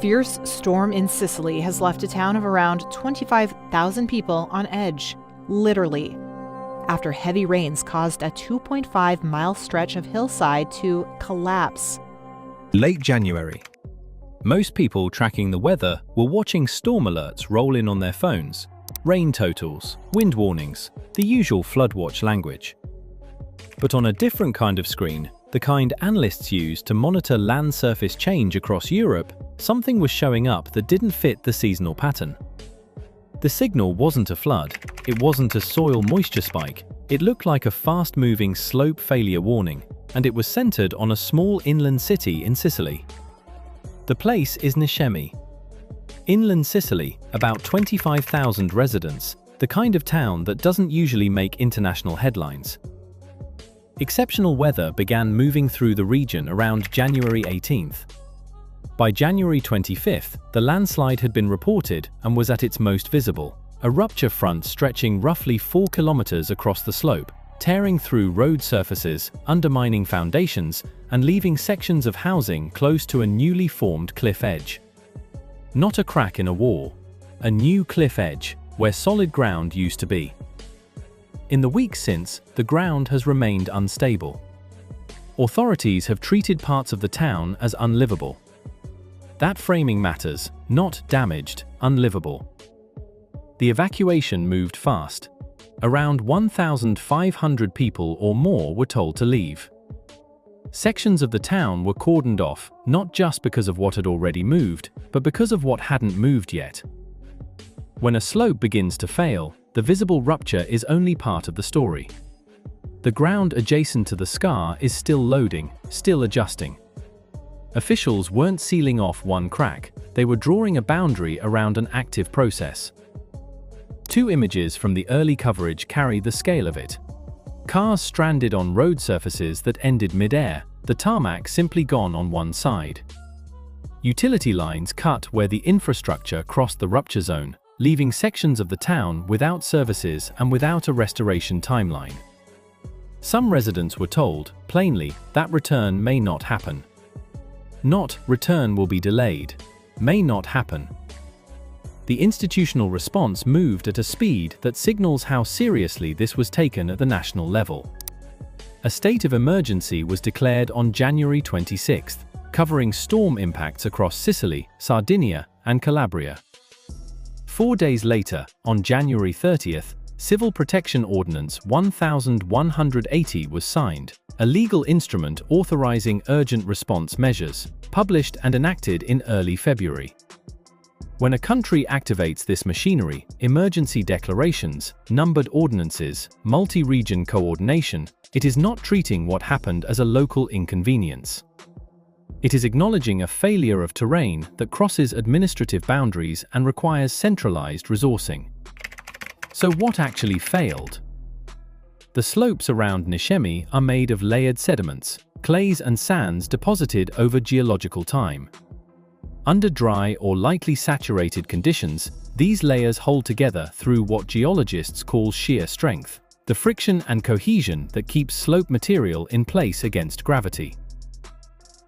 fierce storm in Sicily has left a town of around 25,000 people on edge, literally, after heavy rains caused a 2.5-mile stretch of hillside to collapse. Late January. Most people tracking the weather were watching storm alerts roll in on their phones, rain totals, wind warnings, the usual floodwatch language. But on a different kind of screen, the kind analysts use to monitor land surface change across Europe, something was showing up that didn't fit the seasonal pattern. The signal wasn't a flood, it wasn't a soil moisture spike, it looked like a fast-moving slope failure warning, and it was centered on a small inland city in Sicily. The place is Nishemi. Inland Sicily, about 25,000 residents, the kind of town that doesn't usually make international headlines. Exceptional weather began moving through the region around January 18th. By January 25th, the landslide had been reported and was at its most visible, a rupture front stretching roughly 4 kilometers across the slope, tearing through road surfaces, undermining foundations, and leaving sections of housing close to a newly formed cliff edge. Not a crack in a wall, a new cliff edge where solid ground used to be. In the weeks since, the ground has remained unstable. Authorities have treated parts of the town as unlivable. That framing matters, not damaged, unlivable. The evacuation moved fast. Around 1,500 people or more were told to leave. Sections of the town were cordoned off, not just because of what had already moved, but because of what hadn't moved yet. When a slope begins to fail, the visible rupture is only part of the story. The ground adjacent to the scar is still loading, still adjusting. Officials weren't sealing off one crack, they were drawing a boundary around an active process. Two images from the early coverage carry the scale of it. Cars stranded on road surfaces that ended mid-air, the tarmac simply gone on one side. Utility lines cut where the infrastructure crossed the rupture zone, leaving sections of the town without services and without a restoration timeline. Some residents were told, plainly, that return may not happen. Not return will be delayed, may not happen. The institutional response moved at a speed that signals how seriously this was taken at the national level. A state of emergency was declared on January 26th, covering storm impacts across Sicily, Sardinia, and Calabria. 4 days later, on January 30th, Civil Protection Ordinance 1180 was signed, a legal instrument authorizing urgent response measures, published and enacted in early February. When a country activates this machinery, emergency declarations, numbered ordinances, multi-region coordination, it is not treating what happened as a local inconvenience. It is acknowledging a failure of terrain that crosses administrative boundaries and requires centralized resourcing. So what actually failed? The slopes around Nishemi are made of layered sediments, clays and sands deposited over geological time. Under dry or lightly saturated conditions, these layers hold together through what geologists call shear strength, the friction and cohesion that keeps slope material in place against gravity.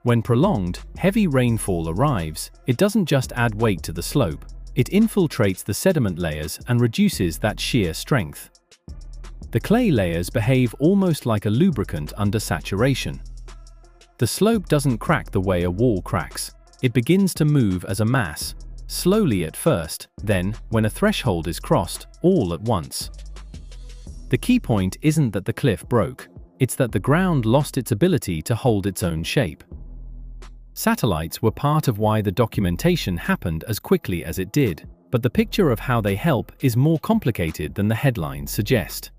When prolonged, heavy rainfall arrives, it doesn't just add weight to the slope, it infiltrates the sediment layers and reduces that shear strength. The clay layers behave almost like a lubricant under saturation. The slope doesn't crack the way a wall cracks. It begins to move as a mass, slowly at first, then, when a threshold is crossed, all at once. The key point isn't that the cliff broke, it's that the ground lost its ability to hold its own shape. Satellites were part of why the documentation happened as quickly as it did, but the picture of how they help is more complicated than the headlines suggest.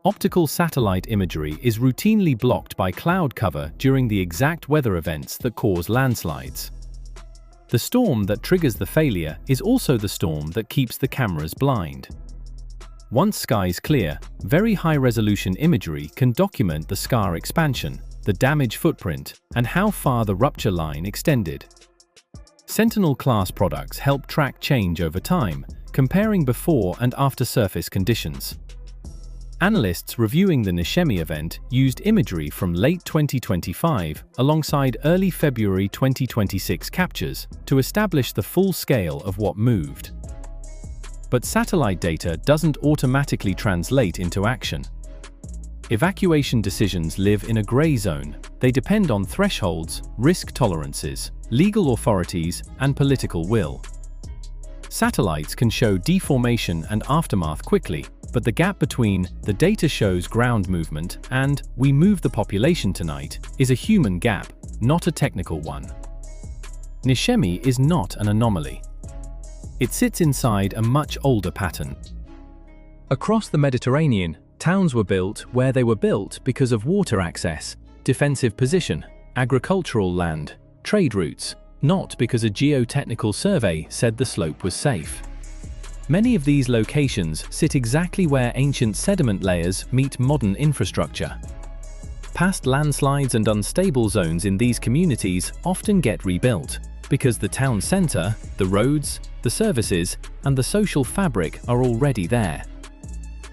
Optical satellite imagery is routinely blocked by cloud cover during the exact weather events that cause landslides. The storm that triggers the failure is also the storm that keeps the cameras blind. Once skies clear, very high-resolution imagery can document the scar expansion, the damage footprint, and how far the rupture line extended. Sentinel-class products help track change over time, comparing before and after surface conditions. Analysts reviewing the Nishemi event used imagery from late 2025 alongside early February 2026 captures to establish the full scale of what moved. But satellite data doesn't automatically translate into action. Evacuation decisions live in a grey zone. They depend on thresholds, risk tolerances, legal authorities, and political will. Satellites can show deformation and aftermath quickly, but the gap between "the data shows ground movement" and "we moved the population tonight" is a human gap, not a technical one. Nishemi is not an anomaly. It sits inside a much older pattern. Across the Mediterranean, towns were built where they were built because of water access, defensive position, agricultural land, trade routes, not because a geotechnical survey said the slope was safe. Many of these locations sit exactly where ancient sediment layers meet modern infrastructure. Past landslides and unstable zones in these communities often get rebuilt, because the town center, the roads, the services, and the social fabric are already there.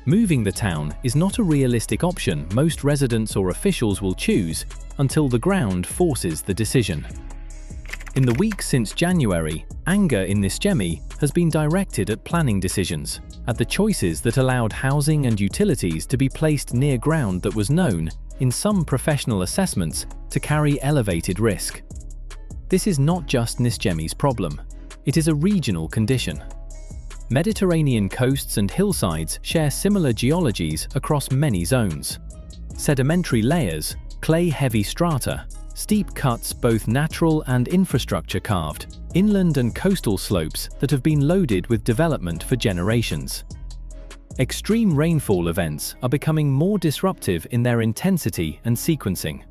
Moving the town is not a realistic option most residents or officials will choose until the ground forces the decision. In the weeks since January, anger in Nishemi has been directed at planning decisions, at the choices that allowed housing and utilities to be placed near ground that was known, in some professional assessments, to carry elevated risk. This is not just Nishemi's problem. It is a regional condition. Mediterranean coasts and hillsides share similar geologies across many zones. Sedimentary layers, clay-heavy strata, steep cuts both natural and infrastructure carved, inland and coastal slopes that have been loaded with development for generations. Extreme rainfall events are becoming more disruptive in their intensity and sequencing.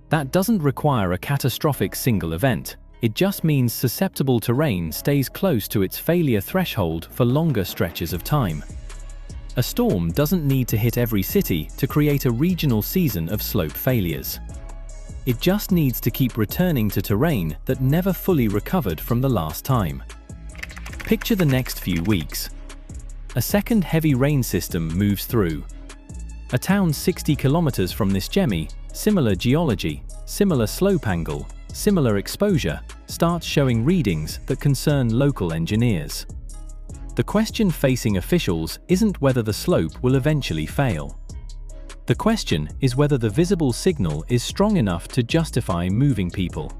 That doesn't require a catastrophic single event. It just means susceptible terrain stays close to its failure threshold for longer stretches of time. A storm doesn't need to hit every city to create a regional season of slope failures. It just needs to keep returning to terrain that never fully recovered from the last time. Picture the next few weeks. A second heavy rain system moves through. A town 60 kilometers from Nishemi, similar geology, similar slope angle, similar exposure, starts showing readings that concern local engineers. The question facing officials isn't whether the slope will eventually fail. The question is whether the visible signal is strong enough to justify moving people.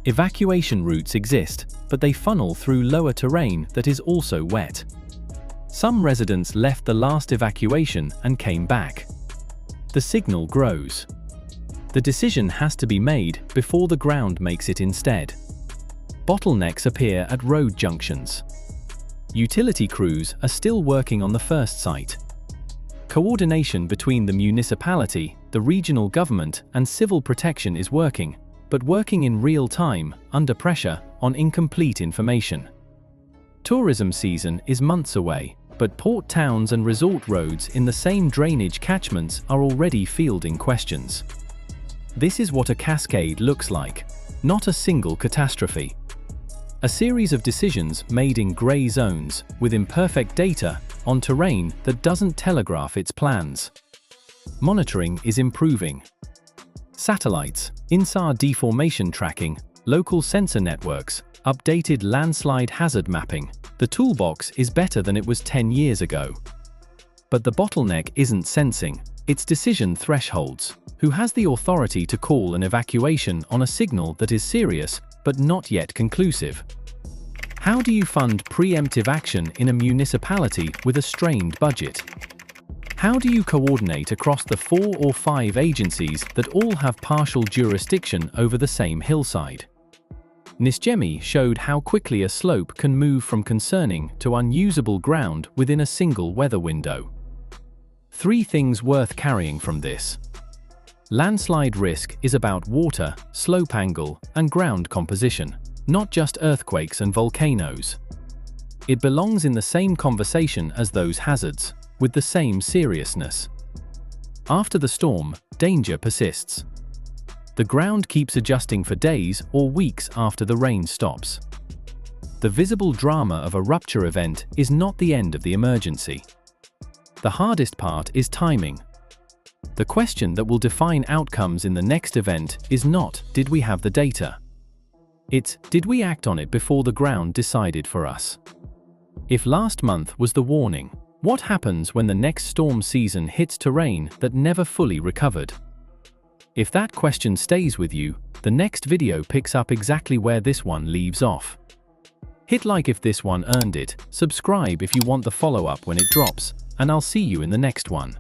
Evacuation routes exist, but they funnel through lower terrain that is also wet. Some residents left the last evacuation and came back. The signal grows. The decision has to be made before the ground makes it instead. Bottlenecks appear at road junctions. Utility crews are still working on the first site. Coordination between the municipality, the regional government, and civil protection is working, but working in real time, under pressure, on incomplete information. Tourism season is months away, but port towns and resort roads in the same drainage catchments are already fielding questions. This is what a cascade looks like, not a single catastrophe. A series of decisions made in grey zones, with imperfect data, on terrain that doesn't telegraph its plans. Monitoring is improving. Satellites, INSAR deformation tracking, local sensor networks, updated landslide hazard mapping. The toolbox is better than it was 10 years ago. But the bottleneck isn't sensing, it's decision thresholds. Who has the authority to call an evacuation on a signal that is serious, but not yet conclusive? How do you fund preemptive action in a municipality with a strained budget? How do you coordinate across the 4 or 5 agencies that all have partial jurisdiction over the same hillside? Nishemi showed how quickly a slope can move from concerning to unusable ground within a single weather window. 3 things worth carrying from this. Landslide risk is about water, slope angle, and ground composition, not just earthquakes and volcanoes. It belongs in the same conversation as those hazards, with the same seriousness. After the storm, danger persists. The ground keeps adjusting for days or weeks after the rain stops. The visible drama of a rupture event is not the end of the emergency. The hardest part is timing. The question that will define outcomes in the next event is not, did we have the data? It's, did we act on it before the ground decided for us? If last month was the warning, what happens when the next storm season hits terrain that never fully recovered? If that question stays with you, the next video picks up exactly where this one leaves off. Hit like if this one earned it, subscribe if you want the follow-up when it drops, and I'll see you in the next one.